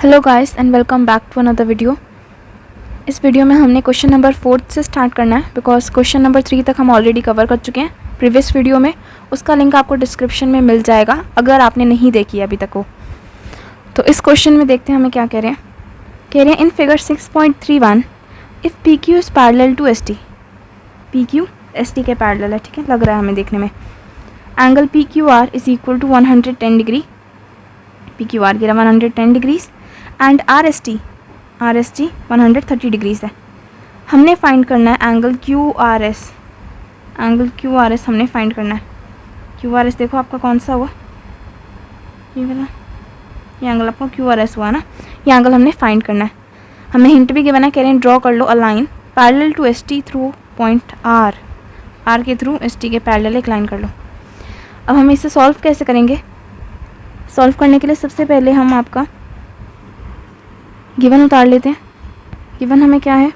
Hello guys and welcome back to another video. इस video में हमने क्वेश्चन नंबर 4 से स्टार्ट करना है बिकॉज क्वेश्चन नंबर 3 तक हम ऑलरेडी कवर कर चुके हैं प्रीवियस वीडियो में। उसका लिंक आपको डिस्क्रिप्शन में मिल जाएगा अगर आपने नहीं देखी अभी तक वो। तो इस क्वेश्चन में देखते हैं हमें क्या कह रहे हैं। कह रहे हैं in figure 6.31 if P Q is parallel to S T. P Q S T के पैरेलल है, ठीक है, लग रहा है हमें देखने में। Angle P Q R is equal to 110 degree. P Q R गिरा 110 degrees and R S T 130 degrees है। हमने फाइंड करना है angle Q R S. Angle Q R S हमने फाइंड करना है। क्यू आर एस देखो आपका कौन सा हुआ, ये वाला, ये एंगल आपका क्यू आर एस हुआ ना। ये एंगल हमने फाइंड करना है। हमें हिंट भी गिवन है, कह रहे हैं ड्रॉ कर लो a line parallel to S T through point R. R के थ्रू एस टी के पैरेलल एक लाइन कर लो। अब हम इसे सॉल्व कैसे करेंगे। सॉल्व करने के लिए सबसे पहले हम आपका गिवन उतार लेते हैं। गिवन हमें क्या है,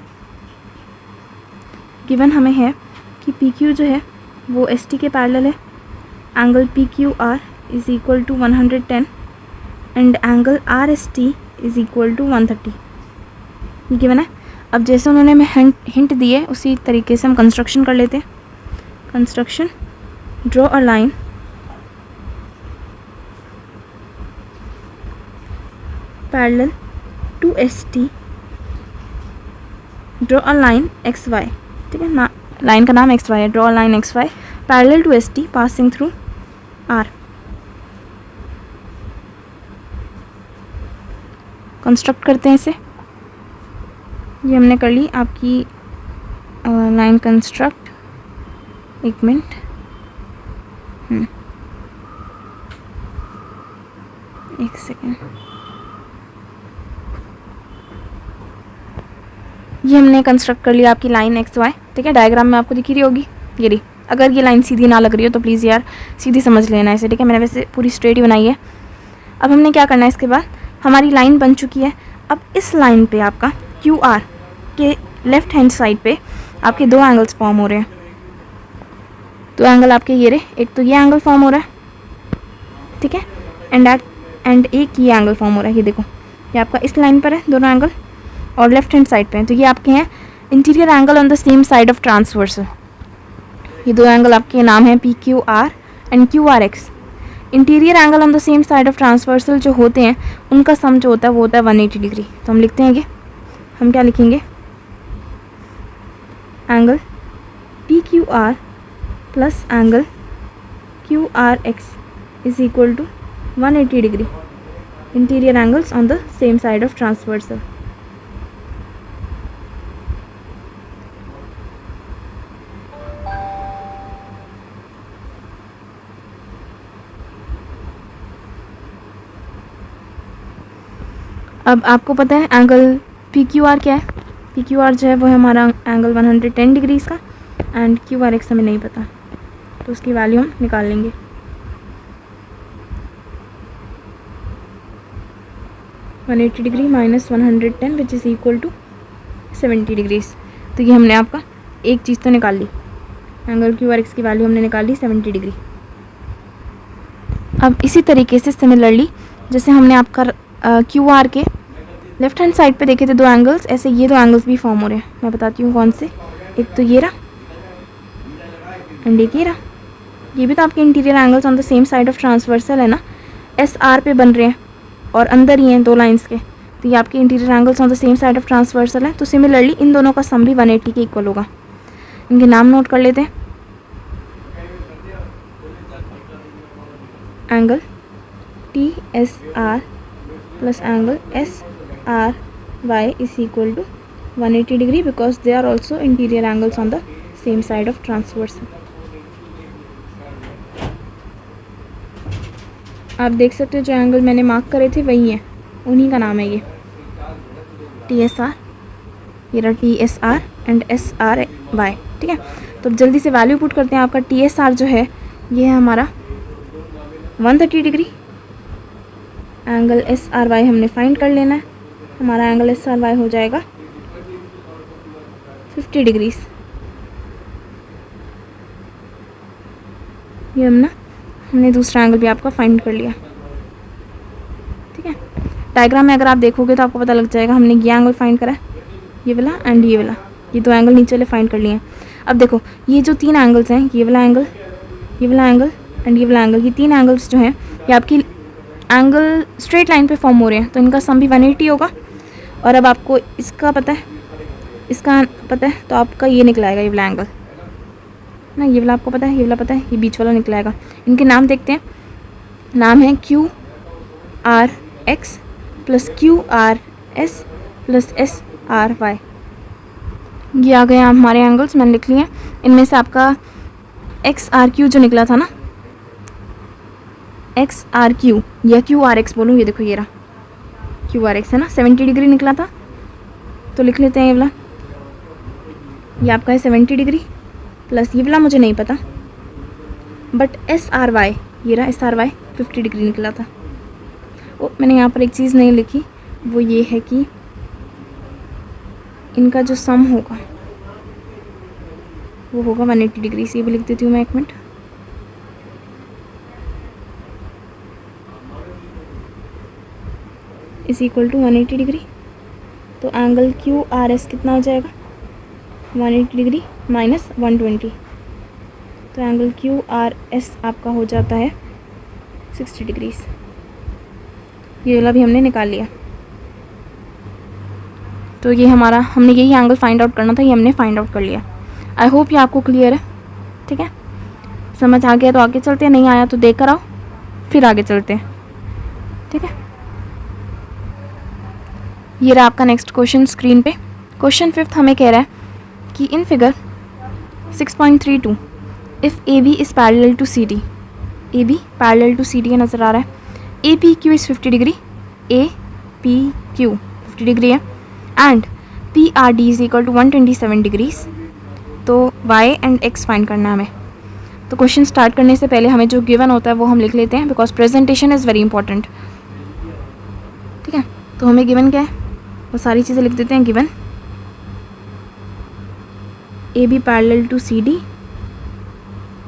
गिवन हमें है कि पी क्यू जो है वो एस टी के पैरेलल है। Angle P Q R is equal to 110 and angle R S T is equal to 130। ये गिवन है। अब जैसे उन्होंने हमें हिंट दिए उसी तरीके से हम कंस्ट्रक्शन कर लेते हैं। Construction, draw a line parallel to S T, draw a line X Y, ठीक है ना, लाइन का नाम एक्स वाई है। Draw a line X Y parallel to S T passing through R. Construct करते हैं इसे। ये हमने कर ली आपकी लाइन कंस्ट्रक्ट। एक मिनट, एक सेकेंड। ये हमने कंस्ट्रक्ट कर लिया आपकी लाइन एक्स वाई, ठीक है। डायग्राम में आपको दिख रही होगी ये रही। अगर ये लाइन सीधी ना लग रही हो तो प्लीज़ यार सीधी समझ लेना इसे, ठीक है। मैंने वैसे पूरी स्ट्रेट ही बनाई है। अब हमने क्या करना है, इसके बाद हमारी लाइन बन चुकी है। अब इस लाइन पे आपका क्यू आर के लेफ्ट हैंड साइड पे आपके दो एंगल्स फॉर्म हो रहे हैं। दो एंगल आपके ये रहे, एक तो ये एंगल फॉर्म हो रहा है, ठीक है, एंड एक ये एंगल फॉर्म हो रहा है। ये देखो, ये आपका इस लाइन पर है दोनों एंगल और लेफ्ट हैंड साइड पे हैं। तो ये आपके हैं interior angle on the same side of transversal. ये दो एंगल आपके नाम हैं P Q are and Q R x. Interior angle on the same side of transversal जो होते हैं उनका सम जो होता है वो होता है 180 डिग्री। तो हम लिखते हैं ये, हम क्या लिखेंगे, angle P Q R plus angle Q R X is equal to 180 degree. Interior angles on the same side of transversal. अब आपको पता है एंगल पी क्यू आर क्या है। पी क्यू आर जो है वो है हमारा एंगल 110 डिग्रीज का एंड क्यू आर एक्स हमें नहीं पता, तो उसकी वैल्यू हम निकाल लेंगे। (180 degree minus 110 which is equal to 70 degrees. तो ये हमने आपका एक चीज़ तो निकाल ली, एंगल क्यू आर एक्स की वैल्यू हमने निकाल ली 70 डिग्री। अब इसी तरीके से सिमिलरली जैसे हमने आपका क्यू आर के लेफ्ट हैंड साइड पे देखे थे दो एंगल्स, ऐसे ये दो एंगल्स भी फॉर्म हो रहे हैं। मैं बताती हूँ कौन से। एक तो ये रहा एंड एक ये रहा। ये भी तो आपके interior angles on the same side of transversal है ना, एस आर पे बन रहे हैं और अंदर ही हैं दो लाइंस के। तो ये आपके interior angles on the same side of transversal है। तो सिमिलरली इन दोनों का सम भी 180 के इक्वल होगा। इनके नाम नोट कर लेते हैं। Angle T S R plus angle S R Y is equal to 180 degree because they are also interior angles on the same side of transversal. आप देख सकते हो जो एंगल मैंने मार्क करे थे वही है, उन्हीं का नाम है ये टी एस आर, ये रहा T S R and S R Y, ठीक है। तो अब जल्दी से वैल्यू पुट करते हैं। आपका टी एस आर जो है ये है हमारा 130 degree. Angle S R Y हमने फाइंड कर लेना है। हमारा एंगल एस आर वाई हो जाएगा 50 डिग्रीज। ये हमने दूसरा एंगल भी आपका फाइंड कर लिया, ठीक है। डायग्राम में अगर आप देखोगे तो आपको पता लग जाएगा हमने ये एंगल फाइंड करा है, ये वाला एंड ये वाला, ये 2 एंगल नीचे वाले फाइंड कर लिए हैं। अब देखो ये जो 3 एंगल्स हैं, ये वाला एंगल, ये वाला एंगल एंड ये वाला एंगल, ये 3 एंगल्स जो हैं ये आपकी एंगल स्ट्रेट लाइन पे फॉर्म हो रहे हैं, तो इनका सम भी 180 होगा। और अब आपको इसका पता है, इसका पता है, तो आपका ये निकलाएगा, ये वाला एंगल ना, ये वाला आपको पता है, ये वाला पता है, ये बीच वाला निकलाएगा। इनके नाम देखते हैं, नाम है QRX plus QRS plus SRY। ये आ गए हमारे एंगल्स, मैंने लिख लिए हैं। इनमें से आपका XRQ जो निकला था ना, XRQ या QRX बोलूँ, ये देखो ये रहा QRX है ना, 70 डिग्री निकला था, तो लिख लेते हैं ये वाला, ये आपका है 70 डिग्री प्लस ये वाला मुझे नहीं पता, बट SRY ये रहा, SRY 50 डिग्री निकला था। ओ मैंने यहाँ पर एक चीज़ नहीं लिखी, वो ये है कि इनका जो सम होगा वो होगा 180 डिग्री। से भी लिख देती हूँ मैं, एक minute. Is equal to 180 degree, तो एंगल QRS कितना हो जाएगा, 180 डिग्री माइनस 120, तो एंगल QRS आपका हो जाता है 60 डिग्रीज। ये वाला भी हमने निकाल लिया, तो ये हमारा, हमने यही एंगल फाइंड आउट करना था, ये हमने फाइंड आउट कर लिया। आई होप ये आपको क्लियर है, ठीक है। समझ आ गया तो आगे चलते हैं, नहीं आया तो देख कर आओ, फिर आगे चलते हैं, ठीक है। ये रहा आपका नेक्स्ट क्वेश्चन स्क्रीन पे। क्वेश्चन 5 हमें कह रहा है कि in figure 6.32 if AB is parallel to CD, AB parallel to CD नज़र आ रहा है, APQ is 50 degree, APQ 50 degree है, and PRD is equal to 127 degrees. तो Y एंड X फाइंड करना है हमें। तो क्वेश्चन स्टार्ट करने से पहले हमें जो गिवन होता है वो हम लिख लेते हैं, because presentation is very important, ठीक है। तो हमें गिवन क्या है वो सारी चीज़ें लिख देते हैं। Given AB parallel to CD,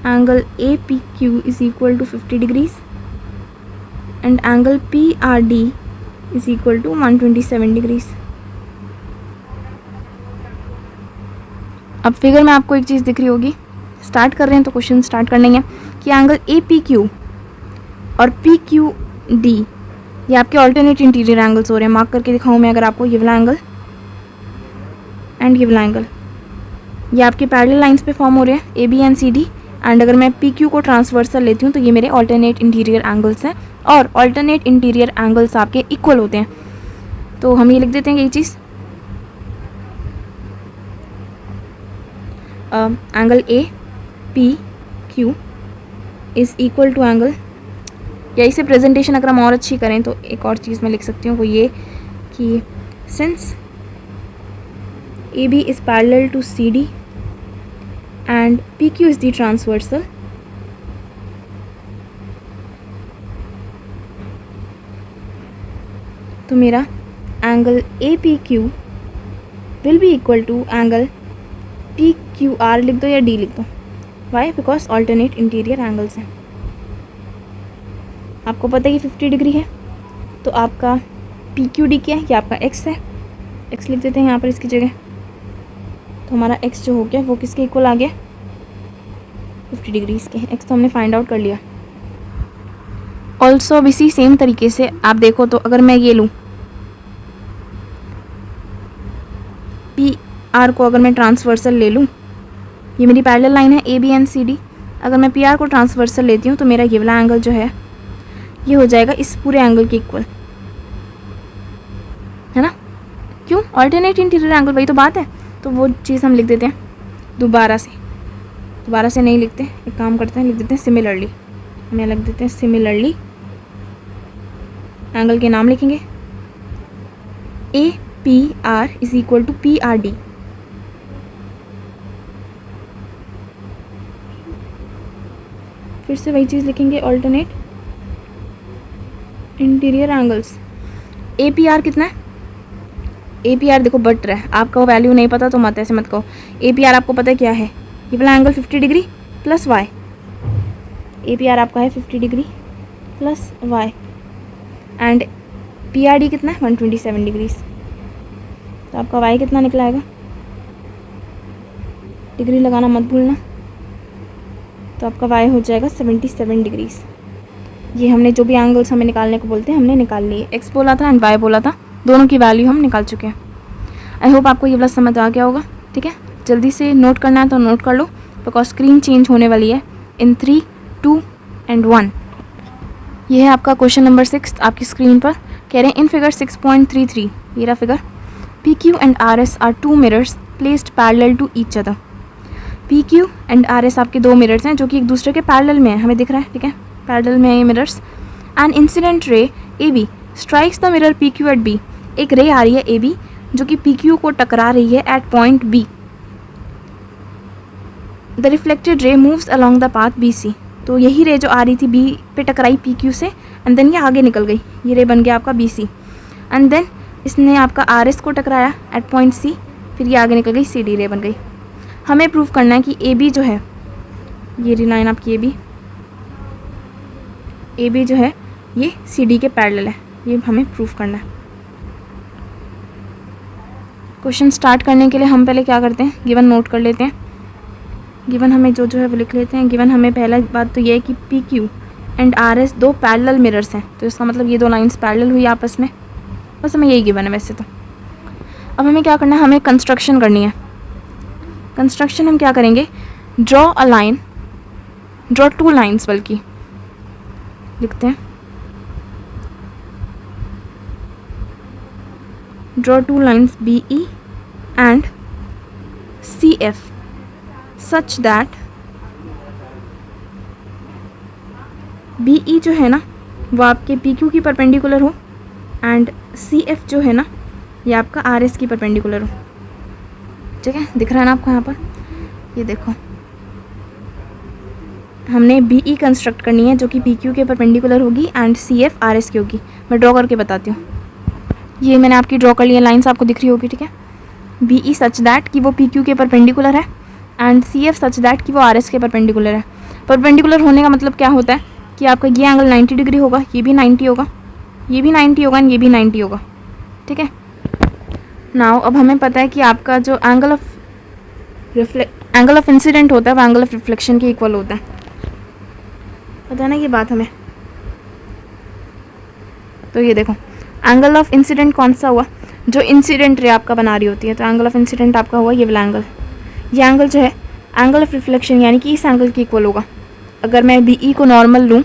angle APQ is equal to 50 degrees and angle PRD is equal to 127 degrees. अब फिगर में आपको एक चीज़ दिख रही होगी, स्टार्ट कर रहे हैं तो क्वेश्चन स्टार्ट करने हैं कि एंगल APQ और PQD ये आपके ऑल्टरनेट इंटीरियर एंगल्स हो रहे हैं। मार्क करके दिखाऊँ मैं अगर आपको, ये वाला एंगल एंड ये वाला एंगल, ये आपके पैरेलल लाइंस पे फॉर्म हो रहे हैं, AB एंड CD, एंड अगर मैं PQ को ट्रांसवर्सल लेती हूँ तो ये मेरे ऑल्टरनेट इंटीरियर एंगल्स हैं, और ऑल्टरनेट इंटीरियर एंगल्स आपके इक्वल होते हैं। तो हम ये लिख देते हैं ये चीज़, angle APQ is equal to angle, या इसे प्रेजेंटेशन अगर हम और अच्छी करें तो एक और चीज़ मैं लिख सकती हूँ, वो ये कि since AB is parallel to CD and PQ is the transversal, तो मेरा angle APQ will be equal to angle PQR लिख दो या D लिख दो। Why? Because alternate interior angles हैं। आपको पता है कि 50 डिग्री है, तो आपका PQD क्या है, ये आपका X है, X लिख देते हैं यहाँ पर इसकी जगह। तो हमारा X जो हो गया वो किसके इक्वल आ गया, 50 डिग्रीज के। X तो हमने फाइंड आउट कर लिया। ऑल्सो अब इसी सेम तरीके से आप देखो तो अगर मैं ये लूँ PR को, अगर मैं ट्रांसवर्सल ले लूँ, ये मेरी पैरेलल लाइन है AB एंड CD, अगर मैं PR को ट्रांसवर्सल लेती हूँ तो मेरा ये वाला एंगल जो है ये हो जाएगा इस पूरे एंगल के इक्वल, है ना। क्यों? ऑल्टरनेट इंटीरियर एंगल, वही तो बात है। तो वो चीज़ हम लिख देते हैं दोबारा से नहीं लिखते, एक काम करते हैं, लिख देते हैं सिमिलरली। हमें लिख देते हैं सिमिलरली, एंगल के नाम लिखेंगे APR is equal to PRD। फिर से वही चीज़ लिखेंगे, ऑल्टरनेट इंटीरियर एंगल्स। APR कितना है, APR देखो बढ़ रहा है, आपका वो वैल्यू नहीं पता तो मत ऐसे मत कहो। APR आपको पता है क्या है, ये वाला angle 50 degree plus Y। APR आपका है 50 degree plus Y, and PRD कितना है 127 डिग्रीज। तो आपका y कितना निकला आएगा, डिग्री लगाना मत भूलना। तो आपका y हो जाएगा 77 डिग्रीज। ये हमने जो भी एंगल्स हमें निकालने को बोलते हैं हमने निकाल लिए। x बोला था एंड y बोला था, दोनों की वैल्यू हम निकाल चुके हैं। आई होप आपको ये वाला समझ आ गया होगा। ठीक है, जल्दी से नोट करना है तो नोट कर लो, बिकॉज स्क्रीन चेंज होने वाली है इन 3, 2 एंड 1। ये है आपका क्वेश्चन नंबर 6 आपकी स्क्रीन पर। कह रहे हैं इन फिगर 6.33, ये रहा figure, PQ and RS are 2 mirrors placed parallel to each other. PQ and RS आपके 2 मिरर्स हैं जो कि एक दूसरे के पैरेलल में है, हमें दिख रहा है। ठीक है, पैरेलल में है ये mirrors. And incident ray AB strikes the mirror PQ at B। एक रे आ रही है AB जो कि PQ को टकरा रही है at point B। The reflected ray moves along the path BC। तो यही रे जो आ रही थी B पे टकराई PQ से, एंड देन ये आगे निकल गई, ये रे बन गया आपका BC। एंड देन इसने आपका RS को टकराया एट पॉइंट C, फिर ये आगे निकल गई CD रे बन गई। हमें प्रूव करना है कि AB जो है, ये री लाइन आपकी AB जो है ये CD के पैरेलल है, ये हमें प्रूव करना है। क्वेश्चन स्टार्ट करने के लिए हम पहले क्या करते हैं, गिवन नोट कर लेते हैं। गिवन हमें जो है वो लिख लेते हैं। गिवन हमें पहला बात तो ये है कि PQ and RS 2 parallel mirrors हैं, तो इसका मतलब ये 2 लाइंस पैरेलल हुई आपस में, बस हमें यही गिवन है वैसे तो। अब हमें क्या करना है, हमें कंस्ट्रक्शन करनी है। कंस्ट्रक्शन हम क्या करेंगे, draw a line, draw 2 lines, बल्कि लिखते हैं draw 2 lines BE and CF such that BE जो है ना वो आपके PQ की परपेंडिकुलर हो एंड CF जो है ना ये आपका RS की परपेंडिकुलर हो। ठीक है, दिख रहा है ना आपको यहाँ पर, ये देखो हमने BE कंस्ट्रक्ट करनी है जो कि PQ के परपेंडिकुलर होगी एंड CF RS की होगी। मैं ड्रॉ करके बताती हूँ। ये मैंने आपकी ड्रॉ कर लिया, लाइन्स आपको दिख रही होगी। ठीक है, BE सच दैट कि वो PQ के परपेंडिकुलर है एंड CF सच दैट कि वो RS के परपेंडिकुलर है। परपेंडिकुलर होने का मतलब क्या होता है कि आपका ये एंगल 90 डिग्री होगा, ये भी 90 होगा, ये भी 90 होगा एंड ये भी 90 होगा। ठीक है, नाउ अब हमें पता है कि आपका जो एंगल ऑफ इंसिडेंट होता है वो एंगल ऑफ रिफ्लेक्शन के इक्वल होता है। पता है ना ये बात हमें। तो ये देखो एंगल ऑफ इंसिडेंट कौन सा हुआ, जो इंसिडेंट रे आपका बना रही होती है, तो एंगल ऑफ इंसिडेंट आपका हुआ ये वाला एंगल। ये एंगल जो है एंगल ऑफ रिफ्लेक्शन यानी कि इस एंगल के इक्वल होगा। अगर मैं BE को नॉर्मल लूँ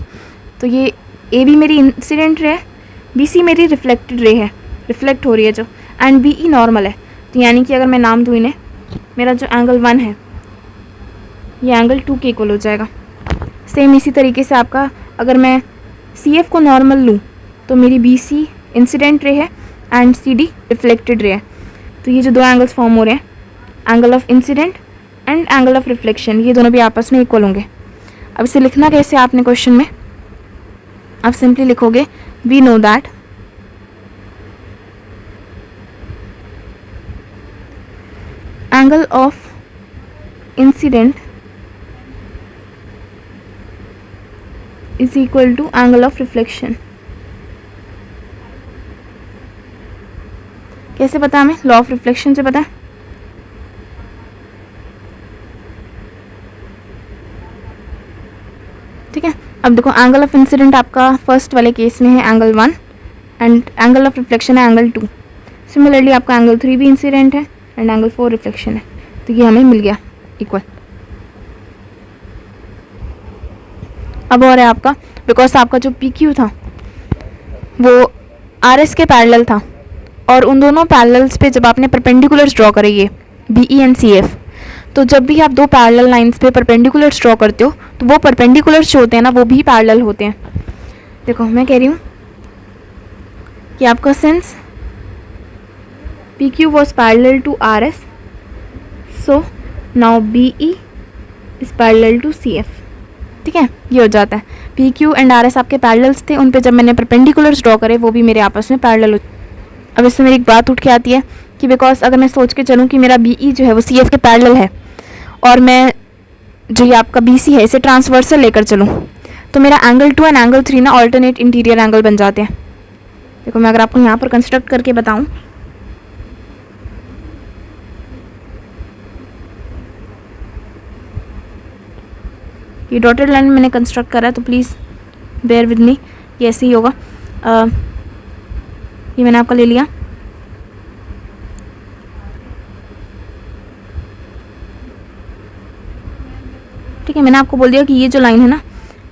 तो ये AB मेरी इंसिडेंट रे है, BC मेरी रिफ्लेक्टेड रे है, रिफ्लेक्ट हो रही है जो, एंड BE नॉर्मल है। तो यानी कि अगर मैं नाम दूँ इन्हें, मेरा जो एंगल 1 है ये एंगल 2 के इक्वल हो जाएगा। सेम इसी तरीके से आपका अगर मैं CF को नॉर्मल लूँ तो मेरी BC इंसिडेंट रे है एंड CD रिफ्लेक्टेड रे है। तो ये जो 2 एंगल्स फॉर्म हो रहे हैं, angle of incident and angle of reflection, ये दोनों भी आपस में इक्वल होंगे। अब इसे लिखना कैसे आपने क्वेश्चन में, आप सिंपली लिखोगे we know that angle of incidence is equal to angle of reflection. कैसे पता हमें, लॉ ऑफ रिफ्लेक्शन से पता है। ठीक है, अब देखो एंगल ऑफ इंसिडेंट आपका फर्स्ट वाले केस में है angle 1 and angle of reflection है एंगल 2। सिमिलरली आपका एंगल 3 भी इंसिडेंट है एंड एंगल 4 रिफ्लेक्शन है, तो ये हमें मिल गया इक्वल। अब और है आपका, बिकॉज आपका जो PQ था वो RS के पैरेलल था और उन दोनों पैरेलल्स पे जब आपने परपेंडिकुलर्स ड्रॉ करेंगे BE एंड CF, तो जब भी आप 2 पैरेलल लाइंस पे परपेंडिकुलर्स ड्रॉ करते हो तो वो परपेंडिकुलर्स जो होते हैं ना वो भी पैरेलल होते हैं। देखो मैं कह रही हूँ कि आपका since PQ was parallel to RS, so now BE is parallel to CF। ठीक है, ये हो जाता है PQ एंड RS आपके पैरेलल्स थे, उन पे जब मैंने परपेंडिकुलर्स ड्रॉ करे वो भी मेरे आपस में पैरेलल हो। अब इससे मेरी एक बात उठ के आती है कि बिकॉज अगर मैं सोच के चलूँ कि मेरा BE जो है वो CF के पैरेलल है और मैं जो ये आपका BC है इसे ट्रांसवर्सल लेकर चलूँ तो मेरा एंगल 2 एंड एंगल 3 ना ऑल्टरनेट इंटीरियर एंगल बन जाते हैं। देखो मैं अगर आपको यहाँ पर कंस्ट्रक्ट करके बताऊँ, ये डॉटेड लाइन मैंने कंस्ट्रक्ट करा है, तो प्लीज़ बेयर विद मी, ये ऐसे ही होगा। ये मैंने आपका ले लिया। ठीक है, मैंने आपको बोल दिया कि ये जो लाइन है ना,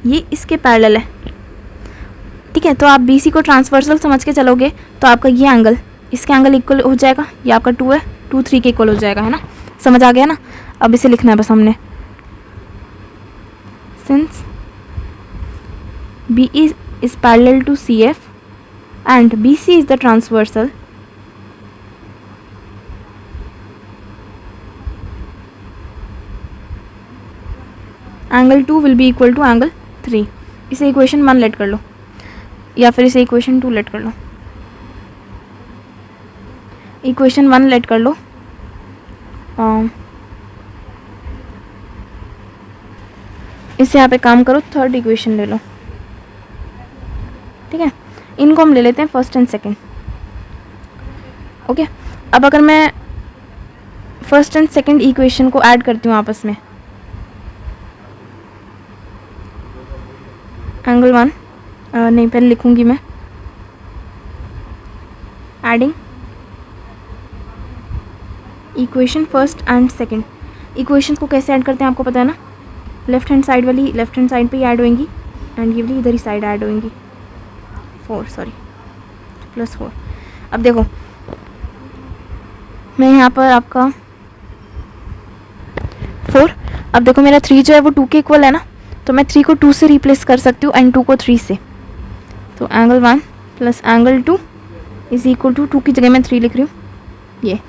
ये इसके पैरेलल है। ठीक है, तो आप BC को ट्रांसवर्सल समझ के चलोगे तो आपका ये एंगल इसके एंगल इक्वल हो जाएगा। ये आपका 2 है, 2 3 के इक्वल हो जाएगा, है ना। समझ आ गया ना। अब इसे लिखना है बस हमने, since BE is parallel to CF and BC is the transversal, angle 2 will be equal to angle 3। इसे इक्वेशन 1 लेट कर लो या फिर इसे इक्वेशन 2 लेट कर लो। इक्वेशन 1 लेट कर लो। इससे आप एक काम करो, थर्ड इक्वेशन ले लो। ठीक है, इनको हम ले लेते हैं फर्स्ट एंड सेकंड। ओके, अब अगर मैं फर्स्ट एंड सेकंड इक्वेशन को ऐड करती हूँ आपस में, एंगल 1 नहीं पहले लिखूँगी मैं, adding equation first and second. Equation को कैसे ऐड करते हैं आपको पता है ना, लेफ्ट हैंड साइड वाली लेफ्ट हैंड साइड पे ही ऐड होंगी एंड ये वाली इधर ही साइड ऐड होंगी। 4 सॉरी +4। अब देखो मैं यहाँ पर आपका 4, अब देखो मेरा 3 जो है वो 2 के इक्वल है ना, तो मैं 3 को 2 से रिप्लेस कर सकती हूँ एंड 2 को 3 से। तो angle 1 plus angle 2 is equal to 2 की जगह मैं 3 लिख रही हूँ ये,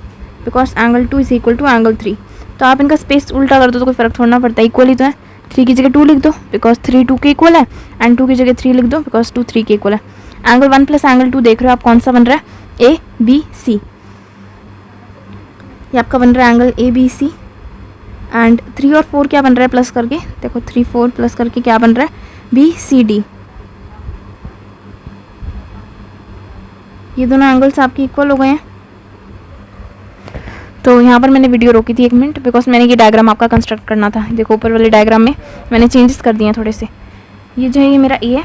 because angle 2 is equal to angle 3। तो आप इनका स्पेस उल्टा कर दो तो कोई फ़र्क थोड़ा ना पड़ता है, इक्वल ही तो है। 3 की जगह 2 लिख दो बिकॉज 3 2 के इक्वल है एंड 2 की जगह 3 लिख दो बिकॉज 2 3 के इक्वल है। एंगल 1 प्लस एंगल 2 देख रहे हो आप कौन सा बन रहा है, ABC। ये आपका बन रहा है एंगल ABC एंड 3 और 4 क्या बन रहा है प्लस करके, देखो 3 4 प्लस करके क्या बन रहा है, BCD। ये दोनों एंगल्स आपके इक्वल हो गए हैं। तो यहाँ पर मैंने वीडियो रोकी थी 1 मिनट बिकॉज मैंने ये डायग्राम आपका कंस्ट्रक्ट करना था। देखो ऊपर वाले डायग्राम में मैंने चेंजेस कर दिए हैं थोड़े से। ये जो है ये मेरा A है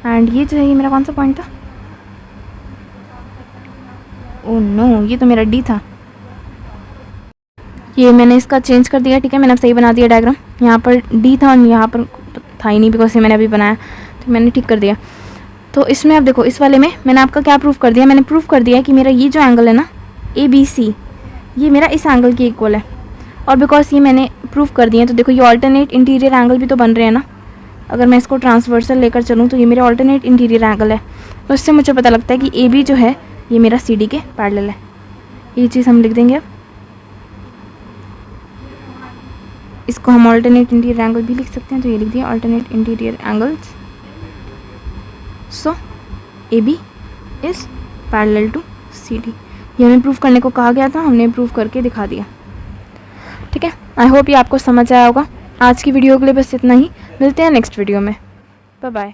एंड ये जो है ये मेरा कौन सा पॉइंट था, ओह नो ये तो मेरा D था। ये मैंने इसका चेंज कर दिया। ठीक है, मैंने अब सही बना दिया डायग्राम। यहाँ पर D था और यहाँ पर था ही नहीं बिकॉज ये मैंने अभी बनाया, तो मैंने ठीक कर दिया। तो इसमें अब देखो इस वाले में मैंने आपका क्या प्रूफ कर दिया, मैंने प्रूफ कर दिया कि मेरा ये जो एंगल है ना ABC, ये मेरा इस एंगल के इक्वल है। और बिकॉज ये मैंने प्रूफ कर दिए तो देखो ये ऑल्टरनेट इंटीरियर एंगल भी तो बन रहे हैं ना। अगर मैं इसको ट्रांसवर्सल लेकर चलूँ तो ये मेरा ऑल्टरनेट इंटीरियर एंगल है। तो इससे मुझे पता लगता है कि AB जो है ये मेरा CD के पैरेलल है। ये चीज़ हम लिख देंगे। अब इसको हम ऑल्टरनेट इंटीरियर एंगल भी लिख सकते हैं, तो ये लिख दिया alternate interior angles. So AB is parallel to CD। ये हमें प्रूफ करने को कहा गया था, हमने प्रूफ करके दिखा दिया। ठीक है, आई होप ये आपको समझ आया होगा। आज की वीडियो के लिए बस इतना ही, मिलते हैं नेक्स्ट वीडियो में। Bye bye.